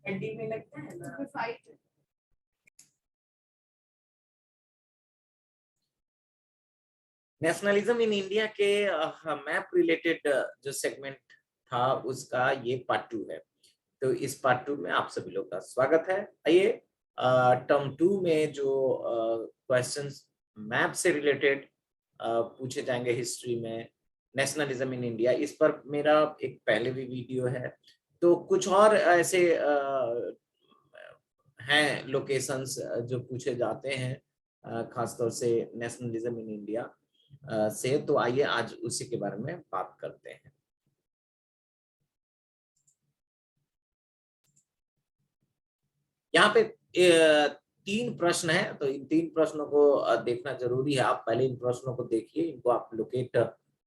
हड्डी में लगता है ना फाइट। नेशनलिज्म इन इंडिया के मैप रिलेटेड जो सेगमेंट था उसका ये पार्ट 2 है। तो इस पार्ट 2 में आप सभी लोग का स्वागत है। आइए टर्म 2 में जो क्वेश्चंस मैप से रिलेटेड पूछे जाएंगे हिस्ट्री में, नेशनलिज्म इन इंडिया, इस पर मेरा एक पहले भी वीडियो है। तो कुछ और ऐसे हैं लोकेशंस जो पूछे जाते हैं खासतौर से नेशनलिज्म इन इंडिया से। तो आइए आज उसी के बारे में बात करते हैं। यहाँ पे 3 प्रश्न है, तो इन 3 प्रश्नों को देखना जरूरी है। आप पहले इन प्रश्नों को देखिए, इनको आप लोकेट,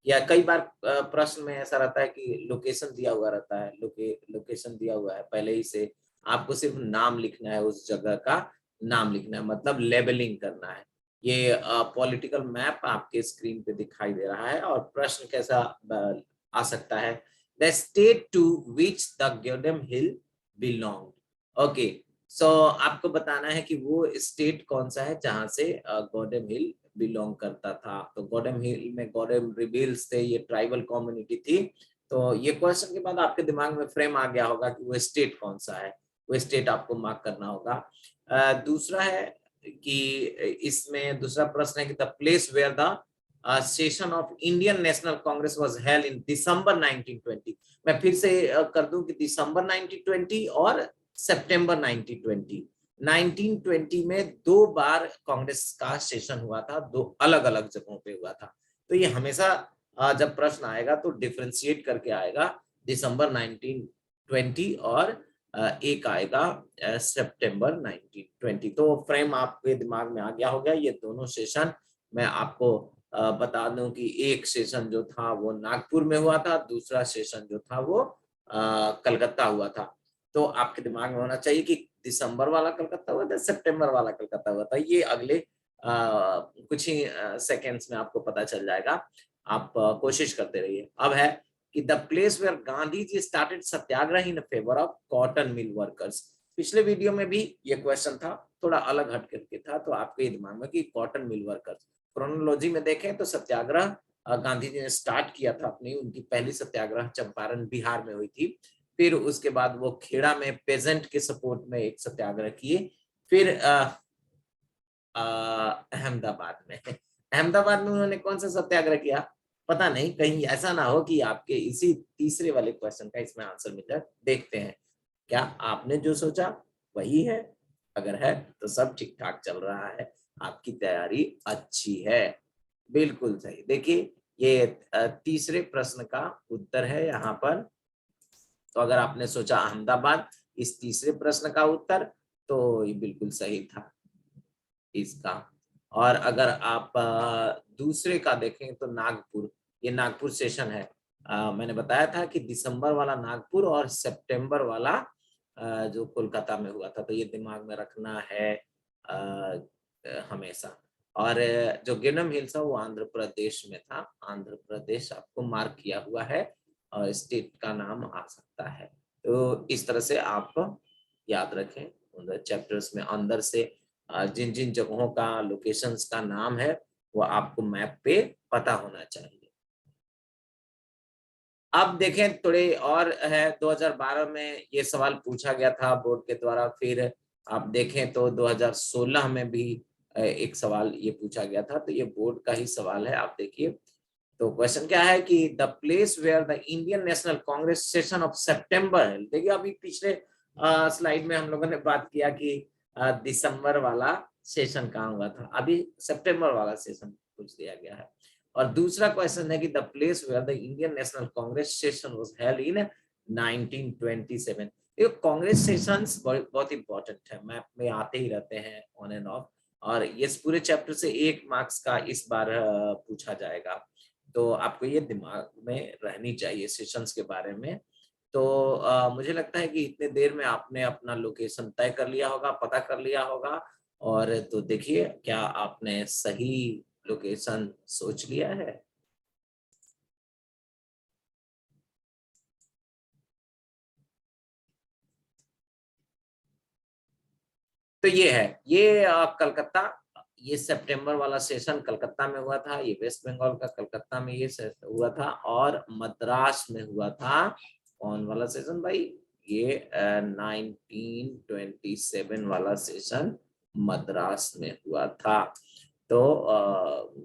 या कई बार प्रश्न में ऐसा रहता है कि लोकेशन दिया हुआ रहता है, लोकेशन दिया हुआ है पहले ही से, आपको सिर्फ नाम लिखना है, उस जगह का नाम लिखना है, मतलब लेबलिंग करना है। ये पॉलिटिकल मैप आपके स्क्रीन पे दिखाई दे रहा है। और प्रश्न कैसा आ सकता है, the state to which the गॉडम हिल बिलोंग। ओके, सो आपको बताना है कि वो स्टेट कौन सा है जहां से गॉडम हिल बिलोंग करता था। तो गॉडम हिल में गॉडम रिबेल्स थे, ये ट्राइबल कम्युनिटी थी। तो ये क्वेश्चन के बाद आपके दिमाग में फ्रेम आ गया होगा कि वो स्टेट कौन सा है, वो स्टेट आपको मार्क करना होगा। दूसरा है कि इसमें दूसरा प्रश्न है कि the place where the session of Indian national Congress was held in December 1920। मैं फिर से कर दूं कि दिसंबर 1920 और सितंबर 1920। 1920 में 2 बार कांग्रेस का सेशन हुआ था, 2 अलग अलग जगहों पे हुआ था। तो ये हमेशा जब प्रश्न आएगा तो डिफरेंशिएट करके आएगा, दिसंबर 1920 और एक आएगा सितंबर 1920। तो फ्रेम आपके दिमाग में आ गया होगा। ये दोनों सेशन मैं आपको बता दूं कि एक सेशन जो था वो नागपुर में हुआ था, दूसरा सेशन जो था वो कलकत्ता हुआ था। तो आपके दिमाग में होना चाहिए कि दिसंबर वाला कलकत्ता हुआ था, सितंबर वाला कलकत्ता हुआ था। ये अगले कुछ ही सेकेंड्स में आपको पता चल जाएगा। आप कोशिश करते रहिए। अब है कि the place where Gandhi ji started satyagraha in favour of cotton mill workers. पिछले वीडियो में भी ये क्वेश्चन था, थोड़ा अलग हट करके था, तो आपके दिमाग में कि कॉटन मिल वर्कर्स, क्रोनोलॉजी में देखें तो सत्याग्रह गांधी जी ने स्टार्ट किया था अपनी, उनकी पहली सत्याग्रह चंपारण बिहार में हुई थी। फिर उसके बाद वो खेड़ा में पेजेंट के सपोर्ट में एक सत्याग्रह किए। फिर अहमदाबाद में उन्होंने कौन सा सत्याग्रह किया पता नहीं, कहीं ऐसा ना हो कि आपके इसी तीसरे वाले क्वेश्चन का इसमें आंसर मिल जाए। देखते हैं क्या आपने जो सोचा वही है। अगर है तो सब ठीक ठाक चल रहा है, आपकी तैयारी अच्छी है। बिल्कुल सही। देखिए ये तीसरे प्रश्न का उत्तर है यहाँ पर। तो अगर आपने सोचा अहमदाबाद इस तीसरे प्रश्न का उत्तर, तो ये बिल्कुल सही था इसका। और अगर आप दूसरे का देखें तो नागपुर, ये नागपुर सेशन है। मैंने बताया था कि दिसंबर वाला नागपुर और सितंबर वाला जो कोलकाता में हुआ था। तो ये दिमाग में रखना है हमेशा। और जो गिनम हिल्स है वो आंध्र प्रदेश में था, आंध्र प्रदेश आपको मार्क किया हुआ है, और स्टेट का नाम आ सकता है। तो इस तरह से आप याद रखें उन चैप्टर्स में अंदर से जिन जिन जगहों का लोकेशंस का नाम है वो आपको मैप पे पता होना चाहिए। अब देखें थोड़े और है, 2012 में ये सवाल पूछा गया था बोर्ड के द्वारा। फिर आप देखें तो 2016 में भी एक सवाल ये पूछा गया था। तो ये बोर्ड का ही सवाल है, आप देखिए। तो क्वेश्चन क्या है कि the place where the Indian national Congress session of September, देखिए अभी पिछले स्लाइड में हम लोगों ने बात किया कि दिसंबर वाला सेशन कहाँ हुआ था, अभी सितंबर वाला सेशन पूछ दिया गया है। और दूसरा क्वेश्चन है कि the place where the Indian national Congress session was held in 1927। ये कांग्रेस सेशंस बहुत इंपॉर्टेंट है, मैप में आते ही रहते हैं ऑन एंड ऑफ। और ये पूरे चैप्टर से 1 मार्क्स का इस बार पूछा जाएगा। तो आपको ये दिमाग में रहनी चाहिए सेशंस के बारे में। तो मुझे लगता है कि इतने देर में आपने अपना लोकेशन तय कर लिया होगा, पता कर लिया होगा। और तो देखिए क्या आपने सही लोकेशन सोच लिया है। तो ये है, ये कलकत्ता, ये सितंबर वाला सेशन कलकत्ता में हुआ था, ये वेस्ट बंगाल का कलकत्ता में ये हुआ था, और मद्रास में हुआ था कौन वाला सेशन भाई, ये 1927 वाला सेशन मद्रास में हुआ था। तो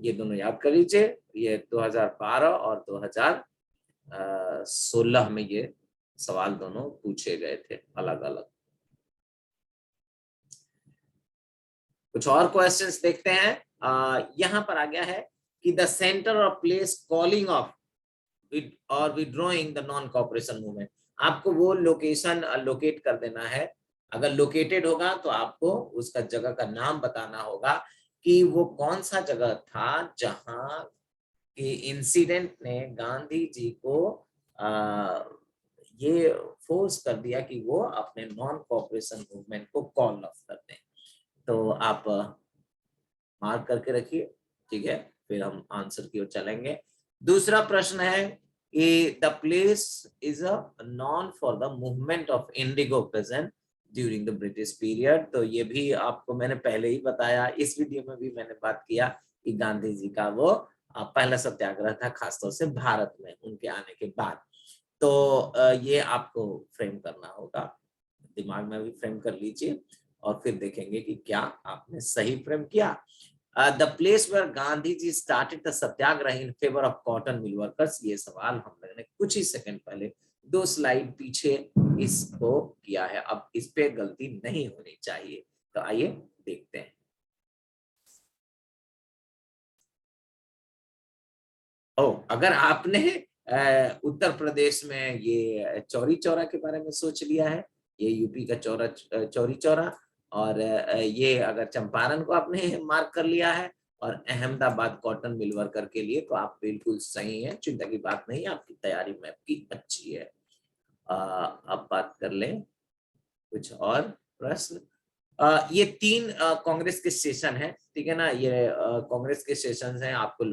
ये दोनों याद कर लीजिए, ये 2012 और 2016 में ये सवाल दोनों पूछे गए थे अलग अलग। कुछ और क्वेश्चंस देखते हैं। यहाँ पर आ गया है कि द सेंटर और प्लेस कॉलिंग ऑफ और withdrawing the non cooperation movement, आपको वो लोकेशन लोकेट कर देना है। अगर लोकेटेड होगा तो आपको उसका जगह का नाम बताना होगा कि वो कौन सा जगह था जहां कि इंसिडेंट ने गांधी जी को ये फोर्स कर दिया कि वो अपने नॉन कॉपरेशन मूवमेंट को कॉल ऑफ कर दें। तो आप मार्क करके रखिए, ठीक है, फिर हम आंसर की ओर चलेंगे। दूसरा प्रश्न है कि the place is a non for the movement of Indigo present during the British period. तो ये भी आपको मैंने पहले ही बताया, इस वीडियो में भी मैंने बात किया कि गांधी जी का वो पहला सत्याग्रह था, खासतौर से भारत में उनके आने के बाद। तो ये आपको फ्रेम करना होगा, दिमाग में भी फ्रेम कर लीजिए और फिर देखेंगे कि क्या आपने सही फ्रेम किया। The place where Gandhi ji started the satyagraha in favour of cotton mill workers, ये सवाल हम लोगों ने कुछ ही सेकंड पहले 2 स्लाइड पीछे इसको किया है, अब इस पे गलती नहीं होनी चाहिए। तो आइए देखते हैं। अगर आपने उत्तर प्रदेश में ये चौरी चौरा के बारे में सोच लिया है, ये यूपी का चौरी चौरा, और ये अगर चंपारण को आपने मार्क कर लिया है और अहमदाबाद कॉटन मिल वर्कर के लिए, तो आप बिल्कुल सही है, चिंता की बात नहीं, आपकी तैयारी मैप की अच्छी है। अब बात कर लें कुछ और प्रश्न। ये 3 कांग्रेस के सेशन है, ठीक है ना, ये कांग्रेस के सेशन हैं, आपको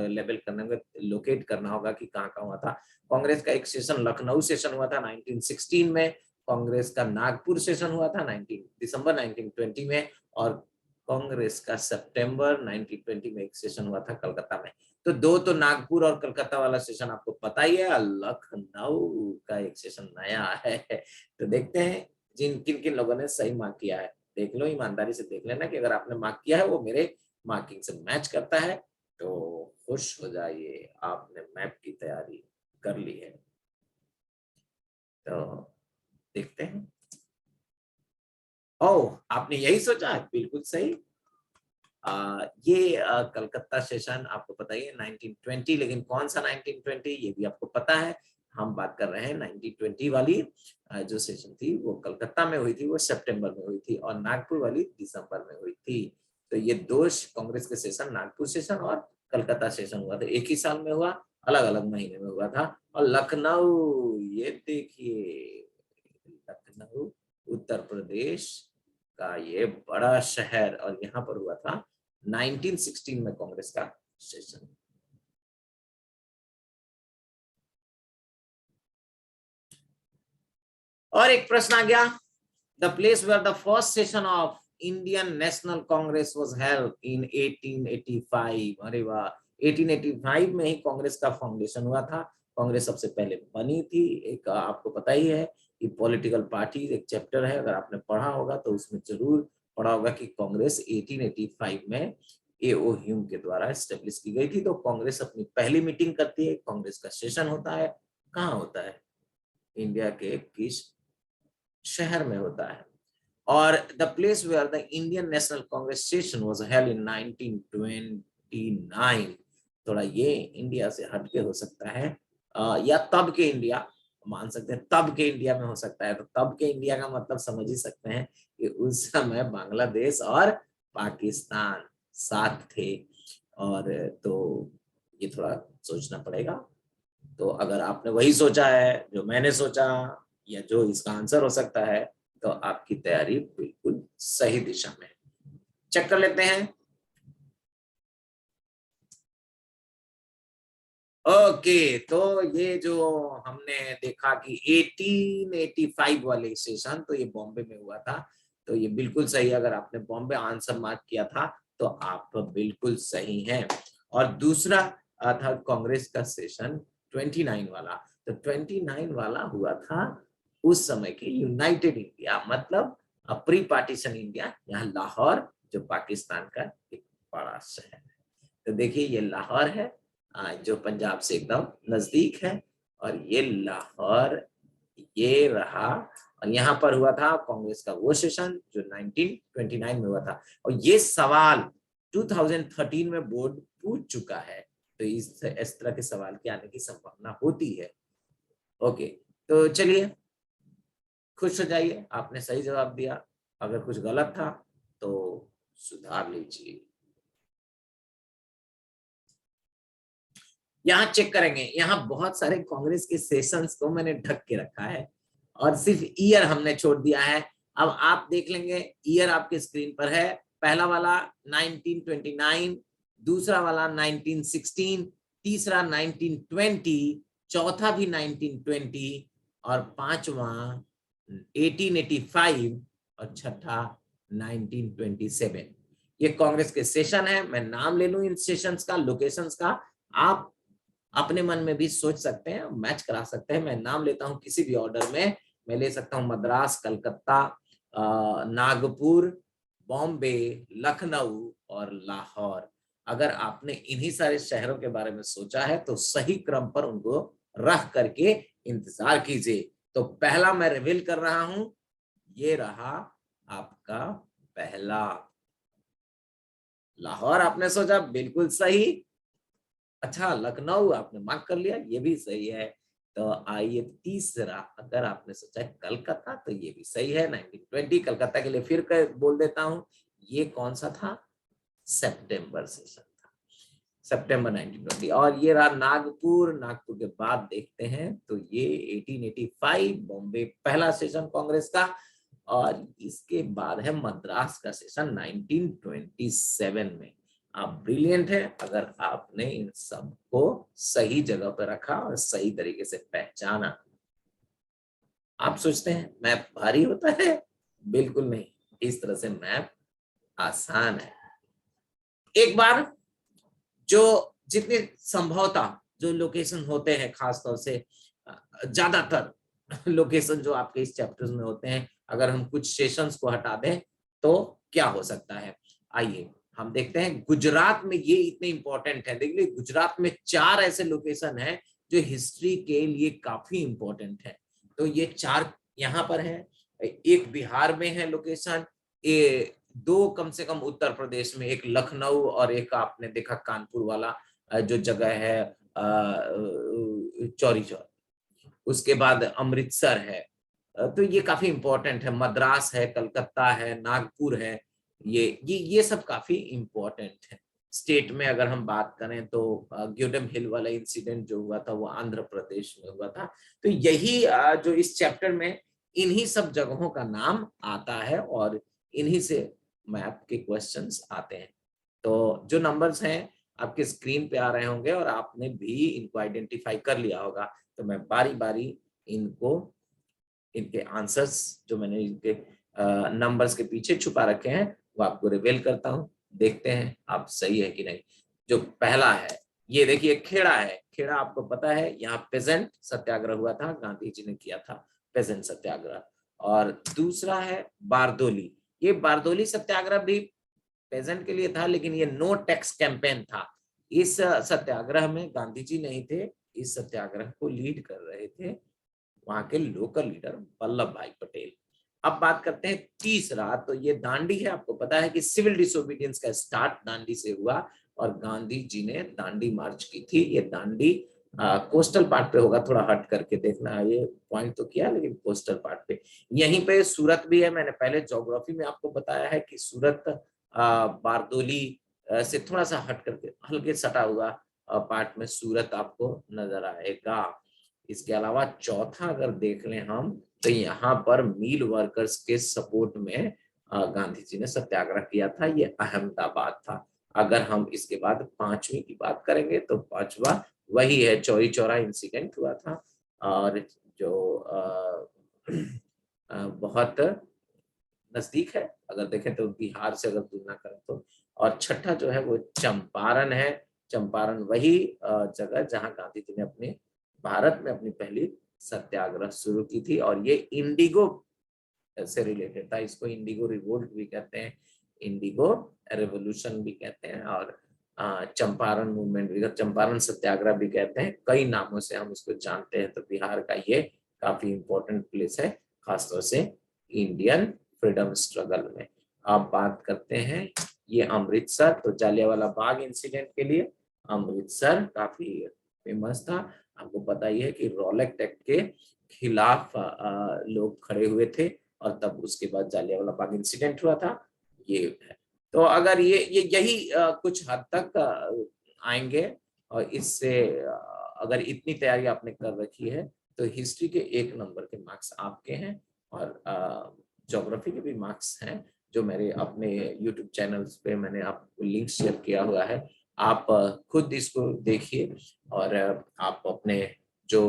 लेवल करने में लोकेट करना होगा कि कहाँ कहाँ हुआ था। कांग्रेस का एक सेशन लखनऊ सेशन हुआ था 1916 में, कांग्रेस का नागपुर सेशन हुआ था दिसंबर 1920 में, और कांग्रेस का सितंबर 1920 में एक सेशन हुआ था कलकत्ता में। तो 2 तो नागपुर और कलकत्ता वाला सेशन आपको पता ही है, लखनऊ का एक सेशन नया है। तो देखते हैं किन किन लोगों ने सही मार्क किया है। देख लो, ईमानदारी से देख लेना कि अगर आपने मार्क किया है वो मेरे मार्किंग से मैच करता है तो खुश हो जाइए, आपने मैप की तैयारी कर ली है। तो देखते हैं। आपने यही सोचा है, बिल्कुल सही। ये कलकत्ता सेशन आपको पता ही है 1920, लेकिन कौन सा 1920 ये भी आपको पता है। हम बात कर रहे हैं 1920 वाली जो सेशन थी वो कलकत्ता में हुई थी, वो सितंबर में हुई थी, और नागपुर वाली दिसंबर में हुई थी। तो ये 2 कांग्रेस के सेशन, नागपुर सेशन और कलकत्ता सेशन हुआ था, एक ही साल में हुआ, अलग अलग महीने में हुआ था। और लखनऊ, ये देखिए लखनऊ उत्तर प्रदेश का ये बड़ा शहर, और यहाँ पर हुआ था 1916 में कांग्रेस का सेशन। और एक प्रश्न आ गया, the place where the first session of Indian national Congress was held in 1885। अरे वाह, 1885 में ही कांग्रेस का फाउंडेशन हुआ था। कांग्रेस सबसे पहले बनी थी, एक आपको पता ही है कि पॉलिटिकल पार्टी एक चैप्टर है, अगर आपने पढ़ा होगा तो उसमें जरूर पढ़ा होगा कि कांग्रेस 1885 में एओ ह्यूम के द्वारा एस्टेब्लिश की गई थी। तो कांग्रेस अपनी पहली मीटिंग करती है, कांग्रेस का सेशन होता है, कहाँ होता है, इंडिया के किस शहर में होता है। और the place where the Indian national Congress session was held in 1929। थोड़ा ये इंडिया से हटके हो सकता है, या तब के इंडिया मान सकते हैं, तब के इंडिया में हो सकता है। तो तब के इंडिया का मतलब समझ ही सकते हैं कि उस समय बांग्लादेश और पाकिस्तान साथ थे, और तो ये थोड़ा सोचना पड़ेगा। तो अगर आपने वही सोचा है जो मैंने सोचा, या जो इसका आंसर हो सकता है, तो आपकी तैयारी बिल्कुल सही दिशा में। चेक कर लेते हैं। ओके, तो ये जो हमने देखा कि 1885 वाले सेशन, तो ये बॉम्बे में हुआ था। तो ये बिल्कुल सही। अगर आपने बॉम्बे आंसर मार्क किया था तो आप बिल्कुल सही हैं। और दूसरा था कांग्रेस का सेशन 29 वाला। तो 29 वाला हुआ था उस समय के यूनाइटेड इंडिया, मतलब प्री पार्टीशन इंडिया, यहाँ लाहौर जो पाकिस्तान का एक बड़ा शहर है। तो देखिए ये लाहौर है जो पंजाब से एकदम नजदीक है, और ये लाहौर ये रहा। और यहाँ पर हुआ था कांग्रेस का वो सेशन जो 1929 में हुआ था। और ये सवाल 2013 में बोर्ड पूछ चुका है, तो इस तरह के सवाल के आने की संभावना होती है। ओके, तो चलिए खुश हो जाइए, आपने सही जवाब दिया। अगर कुछ गलत था तो सुधार लीजिए। यहाँ चेक करेंगे, यहाँ बहुत सारे कांग्रेस के सेशंस को मैंने ढक के रखा है और सिर्फ ईयर हमने छोड़ दिया है। अब आप देख लेंगे, ईयर आपके स्क्रीन पर है। पहला वाला 1929, दूसरा वाला 1916, तीसरा 1920, चौथा भी 1920, और पांचवा 1885, और छठा 1927। ये कांग्रेस के सेशन है। मैं नाम ले लूं इन सेशंस का, लोकेशंस का, आप अपने मन में भी सोच सकते हैं, मैच करा सकते हैं। मैं नाम लेता हूं किसी भी ऑर्डर में, मैं ले सकता हूं मद्रास, कलकत्ता, नागपुर, बॉम्बे, लखनऊ और लाहौर। अगर आपने इन्हीं सारे शहरों के बारे में सोचा है तो सही क्रम पर उनको रख करके इंतजार कीजिए। तो पहला मैं रिवील कर रहा हूं, ये रहा आपका पहला लाहौर। आपने सोचा, बिल्कुल सही। अच्छा, लखनऊ आपने मार्क कर लिया, ये भी सही है। तो आइए तीसरा, अगर आपने सोचा है कलकत्ता, तो ये भी सही है 1920। कलकत्ता के लिए फिर बोल देता हूं, ये कौन सा था, सितंबर सेशन था, सितंबर 1920। और ये रहा नागपुर। नागपुर के बाद देखते हैं तो ये 1885 बॉम्बे पहला सेशन कांग्रेस का, और इसके बाद है मद्रास का सेशन 1927 में। आप ब्रिलियंट है अगर आपने इन सब को सही जगह पर रखा और सही तरीके से पहचाना। आप सोचते हैं मैप भारी होता है, बिल्कुल नहीं, इस तरह से मैप आसान है। एक बार जो जितने संभवतः जो लोकेशन होते हैं, खासतौर से ज्यादातर लोकेशन जो आपके इस चैप्टर्स में होते हैं, अगर हम कुछ सेशंस को हटा दें तो क्या हो सकता है, आइए हम देखते हैं। गुजरात में ये इतने इंपॉर्टेंट है, देखिए गुजरात में 4 ऐसे लोकेशन है जो हिस्ट्री के लिए काफी इंपॉर्टेंट है। तो ये 4 यहाँ पर है, एक बिहार में है लोकेशन, 2 कम से कम उत्तर प्रदेश में, एक लखनऊ और एक आपने देखा कानपुर वाला जो जगह है चौरी चौरा, उसके बाद अमृतसर है। तो ये काफी इंपॉर्टेंट है। मद्रास है, कलकत्ता है, नागपुर है, ये सब काफी इंपॉर्टेंट है। स्टेट में अगर हम बात करें तो ग्यूडम हिल वाला इंसिडेंट जो हुआ था वो आंध्र प्रदेश में हुआ था। तो यही जो इस चैप्टर में इन्हीं सब जगहों का नाम आता है और इन्हीं से मैप के क्वेश्चंस आते हैं। तो जो नंबर्स हैं आपके स्क्रीन पे आ रहे होंगे और आपने भी इनको आइडेंटिफाई कर लिया होगा। तो मैं बारी बारी इनको, इनके आंसर्स जो मैंने इनके नंबर्स के पीछे छुपा रखे हैं वो आपको रिवील करता हूँ। देखते हैं आप सही है कि नहीं। जो पहला है ये देखिए, खेड़ा है। खेड़ा आपको पता है यहाँ पेजेंट सत्याग्रह हुआ था, गांधी जी ने किया था पेजेंट सत्याग्रह। और दूसरा है बारदोली। ये बारदोली सत्याग्रह भी पेजेंट के लिए था, लेकिन ये नो टैक्स कैंपेन था। इस सत्याग्रह में गांधी जी नहीं थे, इस सत्याग्रह को लीड कर रहे थे वहां के लोकल लीडर वल्लभ भाई पटेल। अब बात करते हैं तीसरा, तो ये दांडी है। आपको पता है कि सिविल डिसोबीडियंस का स्टार्ट दांडी से हुआ और गांधी जी ने दांडी मार्च की थी। ये दांडी कोस्टल पार्ट पे होगा, थोड़ा हट करके देखना, ये पॉइंट तो किया लेकिन कोस्टल पार्ट पे। यहीं पे सूरत भी है। मैंने पहले ज्योग्राफी में आपको बताया है कि सूरत बारदोली से थोड़ा सा हट करके हल्के सटा हुआ पार्ट में सूरत आपको नजर आएगा। इसके अलावा चौथा अगर देख लें हम, तो यहाँ पर मिल वर्कर्स के सपोर्ट में गांधी जी ने सत्याग्रह किया था, ये अहमदाबाद था। अगर हम इसके बाद पांचवी की बात करेंगे तो पांचवा वही है, चौरी चौरा इंसिडेंट हुआ था, और जो बहुत नजदीक है, अगर देखें तो बिहार से अगर तुलना करें तो। और छठा जो है वो चंपारण है। चंपारण वही जगह जहां गांधी जी ने अपने भारत में अपनी पहली सत्याग्रह शुरू की थी, और ये इंडिगो से रिलेटेड था। इसको इंडिगो रिवोल्ट भी कहते हैं, इंडिगो रेवोल्यूशन भी कहते हैं, और चंपारण मूवमेंट भी, चंपारण सत्याग्रह भी कहते हैं। कई नामों से हम इसको जानते हैं। तो बिहार का ये काफी इंपॉर्टेंट प्लेस है, खासतौर से इंडियन फ्रीडम स्ट्रगल में। आप बात करते हैं ये अमृतसर, तो जालियांवाला बाग इंसिडेंट के लिए अमृतसर काफी फेमस था। आपको पता ही है कि रॉलेट एक्ट के खिलाफ लोग खड़े हुए थे, और तब उसके बाद जालियांवाला बाग इंसिडेंट हुआ था। ये है। तो अगर ये यही कुछ हद तक आएंगे, और इससे अगर इतनी तैयारी आपने कर रखी है तो हिस्ट्री के 1 नंबर के मार्क्स आपके हैं, और ज्योग्राफी के भी मार्क्स हैं, जो मेरे अपने यूट्यूब चैनल्स पे मैंने आपको लिंक शेयर किया हुआ है। आप खुद इसको देखिए, और आप अपने जो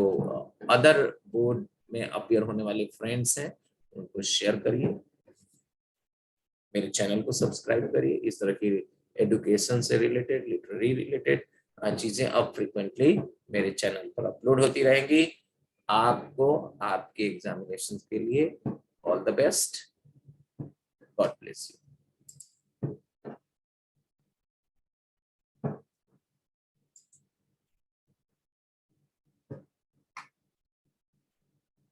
अदर बोर्ड में अपीयर होने वाले फ्रेंड्स हैं उनको शेयर करिए। मेरे चैनल को सब्सक्राइब करिए। इस तरह की एजुकेशन से रिलेटेड, लिटरेरी रिलेटेड चीजें अब फ्रिक्वेंटली मेरे चैनल पर अपलोड होती रहेंगी। आपको आपके एग्जामिनेशन के लिए all the best. God bless you.